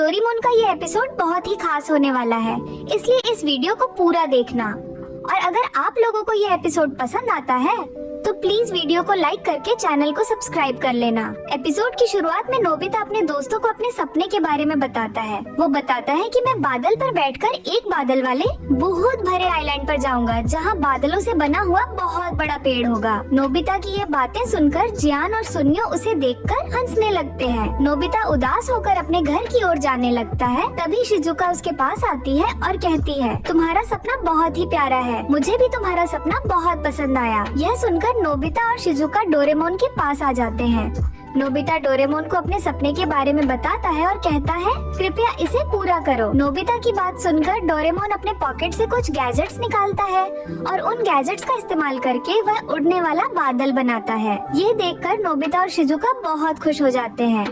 Doraemon का ये episode बहुत ही खास होने वाला है, इसलिए इस वीडियो को पूरा देखना। और अगर आप लोगों को ये एपिसोड पसंद आता है तो प्लीज वीडियो को लाइक करके चैनल को सब्सक्राइब कर लेना। एपिसोड की शुरुआत में नोबिता अपने दोस्तों को अपने सपने के बारे में बताता है। वो बताता है कि मैं बादल पर बैठकर एक बादल वाले बहुत भरे आइलैंड पर जाऊंगा, जहां बादलों से बना हुआ बहुत बड़ा पेड़ होगा। नोबिता की ये बातें सुनकर जियान और सुनियो उसे देखकर हंसने लगते हैं। नोबिता उदास होकर अपने घर की ओर जाने लगता है। तभी शिजुका उसके पास आती है और कहती है, तुम्हारा सपना बहुत ही प्यारा है, मुझे भी तुम्हारा सपना बहुत पसंद आया। यह सुनकर नोबिता और शिजुका डोरेमोन के पास आ जाते हैं। नोबिता डोरेमोन को अपने सपने के बारे में बताता है और कहता है, कृपया इसे पूरा करो। नोबिता की बात सुनकर डोरेमोन अपने पॉकेट से कुछ गैजेट्स निकालता है और उन गैजेट्स का इस्तेमाल करके वह उड़ने वाला बादल बनाता है। ये देखकर नोबिता और शिजुका बहुत खुश हो जाते हैं।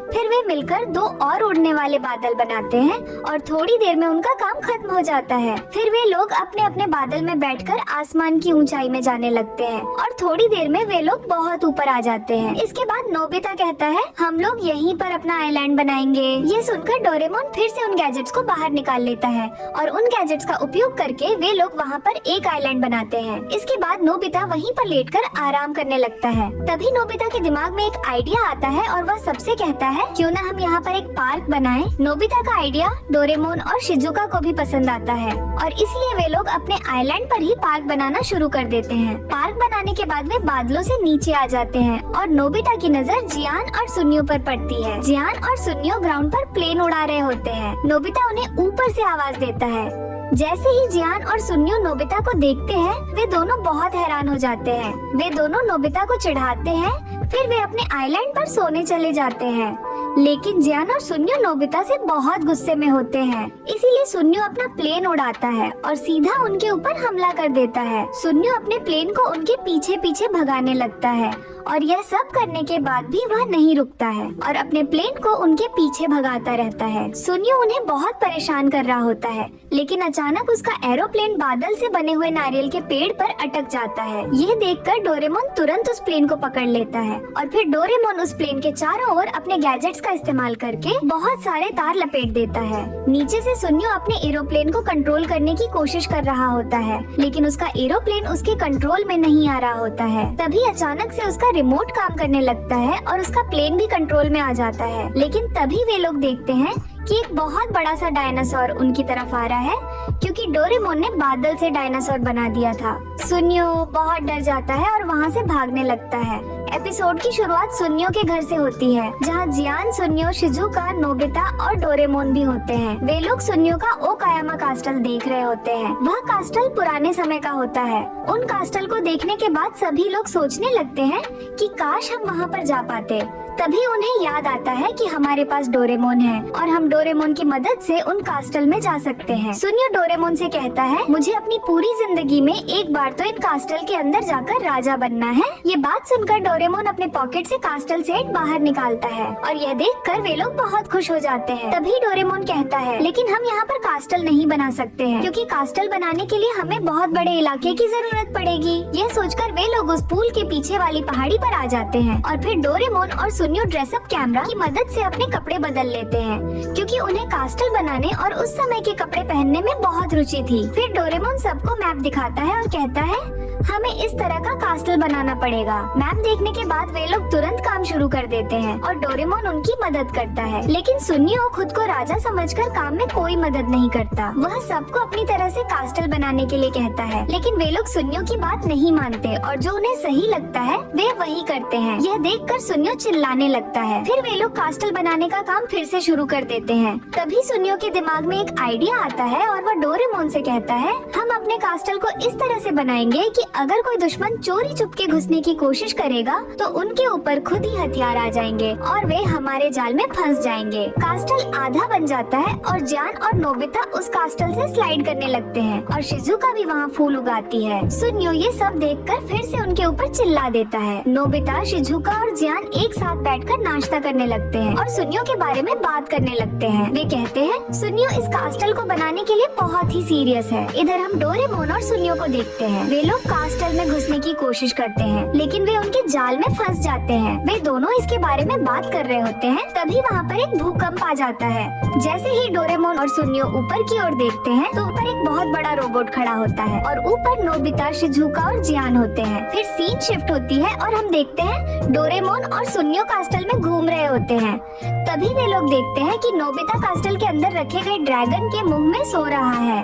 फिर वे मिलकर 2 और उड़ने वाले बादल बनाते हैं और थोड़ी देर में उनका काम खत्म हो जाता है। फिर वे लोग अपने अपने बादल में बैठकर आसमान की ऊंचाई में जाने लगते हैं और थोड़ी देर में वे लोग बहुत ऊपर आ जाते हैं। इसके बाद नोबिता कहता है, हम लोग यहीं पर अपना आइलैंड बनाएंगे। ये सुनकर डोरेमोन फिर से उन गैजेट्स को बाहर निकाल लेता है और उन गैजेट्स का उपयोग करके वे लोग वहाँ पर एक आइलैंड बनाते हैं। इसके बाद नोबिता वहीं पर लेटकर आराम करने लगता है। तभी नोबिता के दिमाग में एक आइडिया आता है और वह सबसे कहता है, क्यों ना हम यहाँ पर एक पार्क बनाएं। नोबिता का आइडिया डोरेमोन और शिजुका को भी पसंद आता है और इसलिए वे लोग अपने आइलैंड पर ही पार्क बनाना शुरू कर देते हैं। पार्क बनाने के बाद वे बादलों से नीचे आ जाते हैं और नोबिता की नजर जियान और सुनियो पर पड़ती है। जियान और सुनियो ग्राउंड पर प्लेन उड़ा रहे होते हैं। नोबिता उन्हें ऊपर से आवाज देता है। जैसे ही जियान और सुनियो नोबिता को देखते हैं, वे दोनों बहुत हैरान हो जाते हैं। वे दोनों नोबिता को चिढ़ाते हैं। फिर वे अपने आइलैंड पर सोने चले जाते हैं। लेकिन जियान और सुनियो नोबिता से बहुत गुस्से में होते हैं, इसीलिए सुनियो अपना प्लेन उड़ाता है और सीधा उनके ऊपर हमला कर देता है। सुनियो अपने प्लेन को उनके पीछे पीछे भगाने लगता है और यह सब करने के बाद भी वह नहीं रुकता है और अपने प्लेन को उनके पीछे भगाता रहता है। सुनियो उन्हें बहुत परेशान कर रहा होता है, लेकिन अचानक उसका एरोप्लेन बादल से बने हुए नारियल के पेड़ पर अटक जाता है। यह देखकर डोरेमोन तुरंत उस प्लेन को पकड़ लेता है और फिर डोरेमोन उस प्लेन के चारों ओर अपने गैजेट्स का इस्तेमाल करके बहुत सारे तार लपेट देता है। नीचे से सुनियो अपने एरोप्लेन को कंट्रोल करने की कोशिश कर रहा होता है, लेकिन उसका एरोप्लेन उसके कंट्रोल में नहीं आ रहा होता है। तभी अचानक से उसका रिमोट काम करने लगता है और उसका प्लेन भी कंट्रोल में आ जाता है। लेकिन तभी वे लोग देखते हैं कि एक बहुत बड़ा सा डायनासोर उनकी तरफ आ रहा है, क्योंकि डोरेमोन ने बादल से डायनासोर बना दिया था। सुनियो बहुत डर जाता है और वहाँ से भागने लगता है। एपिसोड की शुरुआत सुनियो के घर से होती है, जहाँ जियान, सुनियो, शिजुका, नोबिता और डोरेमोन भी होते हैं। वे लोग सुनियो का ओकायामा कास्टल देख रहे होते हैं। वह कास्टल पुराने समय का होता है। उन कास्टल को देखने के बाद सभी लोग सोचने लगते हैं कि काश हम वहाँ पर जा पाते। तभी उन्हें याद आता है कि हमारे पास डोरेमोन है और हम डोरेमोन की मदद से उन कास्टल में जा सकते हैं। सुनियो डोरेमोन से कहता है, मुझे अपनी पूरी जिंदगी में एक बार तो इन कास्टल के अंदर जाकर राजा बनना है। ये बात सुनकर डोरेमोन अपने पॉकेट से कास्टल सेट बाहर निकालता है और यह देखकर वे लोग बहुत खुश हो जाते हैं। तभी डोरेमोन कहता है, लेकिन हम यहाँ पर कास्टल नहीं बना सकते हैं, क्योंकि कास्टल बनाने के लिए हमें बहुत बड़े इलाके की जरूरत पड़ेगी। यह सोचकर वे लोग उस पुल के पीछे वाली पहाड़ी पर आ जाते हैं और फिर डोरेमोन और सुनियो ड्रेसअप कैमरा की मदद से अपने कपड़े बदल लेते हैं, क्योंकि उन्हें कास्टल बनाने और उस समय के कपड़े पहनने में बहुत रुचि थी। फिर डोरेमोन सबको मैप दिखाता है और कहता है, हमें इस तरह का कास्टल बनाना पड़ेगा। मैप देखने के बाद वे लोग तुरंत काम शुरू कर देते हैं और डोरेमोन उनकी मदद करता है। लेकिन सुनियो खुद को राजा समझकर काम में कोई मदद नहीं करता। वह सबको अपनी तरह से कास्टल बनाने के लिए कहता है, लेकिन वे लोग सुनियो की बात नहीं मानते और जो उन्हें सही लगता है वे वही करते हैं। यह देखकर सुनियो चिल्लाने लगता है। फिर वे लोग कास्टल बनाने का काम फिर से शुरू कर देते हैं। तभी सुनियो के दिमाग में एक आइडिया आता है और वह डोरेमोन से कहता है, हम अपने कास्टल को इस तरह से बनाएंगे कि अगर कोई दुश्मन चोरी चुपके घुसने की कोशिश करेगा तो उनके ऊपर खुद ही हथियार आ जाएंगे और वे हमारे जाल में फंस जाएंगे। कास्टल आधा बन जाता है और जियान और नोबिता उस कास्टल से स्लाइड करने लगते हैं और शिजुका भी वहाँ फूल उगाती है। सुनियो ये सब देखकर फिर से उनके ऊपर चिल्ला देता है। नोबिता, शिजुका और जियान एक साथ बैठकर नाश्ता करने लगते हैं और सुनियो के बारे में बात करने लगते हैं। वे कहते हैं, सुनियो इस कास्टल को बनाने के लिए बहुत ही सीरियस है। इधर हम डोरेमोन और सुनियो को देखते हैं। वे लोग कास्टल में घुसने की कोशिश करते हैं, लेकिन वे उनके जाल में फंस जाते हैं। वे दोनों इसके बारे में बात कर रहे होते हैं, तभी वहाँ पर एक भूकंप आ जाता है। जैसे ही डोरेमोन और सुनियो ऊपर की ओर देखते हैं तो ऊपर एक बहुत बड़ा रोबोट खड़ा होता है और ऊपर नोबिता, शिजुका और जियान होते हैं। फिर सीन शिफ्ट होती है और हम देखते हैं डोरेमोन और सुनियो कास्टल में घूम रहे होते हैं। तभी वे लोग देखते हैं कि नोबिता कास्टल के अंदर रखे गए ड्रैगन के मुंह में सो रहा है।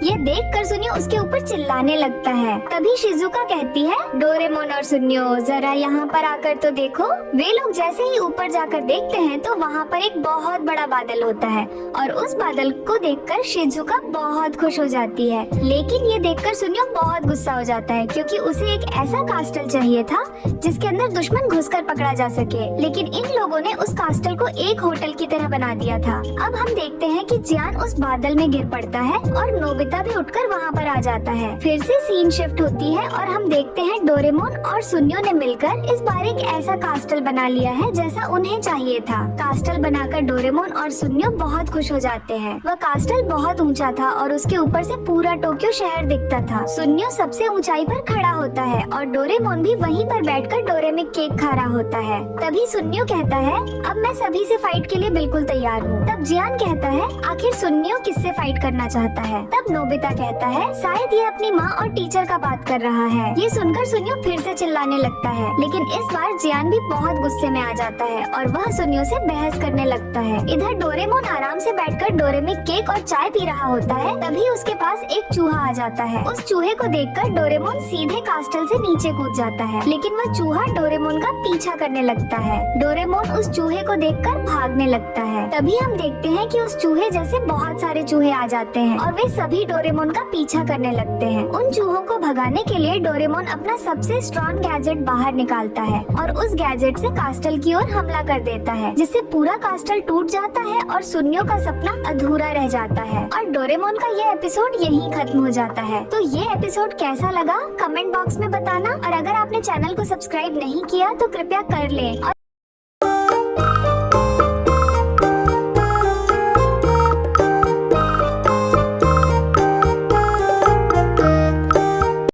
ये देखकर सुनियो उसके ऊपर चिल्लाने लगता है। तभी शिजुका कहती है, डोरेमोन और सुनियो जरा यहाँ पर आकर तो देखो। वे लोग जैसे ही ऊपर जाकर देखते हैं तो वहाँ पर एक बहुत बड़ा बादल होता है और उस बादल को देखकर शिजुका बहुत खुश हो जाती है। लेकिन ये देखकर सुनियो बहुत गुस्सा हो जाता है, क्योंकि उसे एक ऐसा कास्टल चाहिए था जिसके अंदर दुश्मन घुसकर पकड़ा जा सके। लेकिन इन लोगों ने उस कास्टल को एक होटल की तरह बना दिया था। अब हम देखते हैं कि जियान उस बादल में गिर पड़ता है और नोबिता भी उठकर वहाँ पर आ जाता है। फिर से सीन शिफ्ट होती है और हम देखते हैं डोरेमोन और सुनियो ने मिलकर इस बार एक ऐसा कास्टल बना लिया है जैसा उन्हें चाहिए था। कास्टल बनाकर डोरेमोन और सुनियो बहुत खुश हो जाते हैं। वह कास्टल बहुत ऊंचा था और उसके ऊपर से पूरा टोक्यो शहर दिखता था। सुनियो सबसे ऊंचाई पर खड़ा होता है और डोरेमोन भी वहीं पर बैठकर डोरेमिक केक खा रहा होता है। तभी सुनियो कहता है, अब मैं सभी से फाइट के लिए बिल्कुल तैयार हूँ। तब जियान कहता है, आखिर सुनियो किससे फाइट करना चाहता है? तब नोबिता कहता है, शायद ये अपनी माँ और टीचर का बात कर रहा है। ये सुनकर सुनियो फिर से चिल्लाने लगता है, लेकिन इस बार जियान भी बहुत गुस्से में आ जाता है और वह सुनियो से बहस करने लगता है। इधर डोरेमोन आराम से बैठकर डोरेमिक केक और चाय पी रहा होता है। तभी उसके पास एक चूहा आ जाता है। उस चूहे को देखकर डोरेमोन सीधे कास्टल से नीचे कूद जाता है, लेकिन वह चूहा डोरेमोन का पीछा करने लगता है। डोरेमोन उस चूहे को देखकर भागने लगता है। तभी हम देखते हैं कि उस चूहे जैसे बहुत सारे चूहे आ जाते हैं और वे सभी डोरेमोन का पीछा करने लगते हैं। उन चूहों को भगाने के लिए डोरेमोन अपना सबसे स्ट्रॉन्ग गैजेट बाहर निकालता है और उस गैजेट से कास्टल की ओर हमला कर देता है, जिससे पूरा कास्टल टूट जाता है और सुनियो का सपना अधूरा रह जाता है। और डोरेमोन का ये एपिसोड यहीं खत्म हो जाता है। तो ये एपिसोड कैसा लगा कमेंट बॉक्स में बताना, और अगर आपने चैनल को सब्सक्राइब नहीं किया तो कृपया कर लें।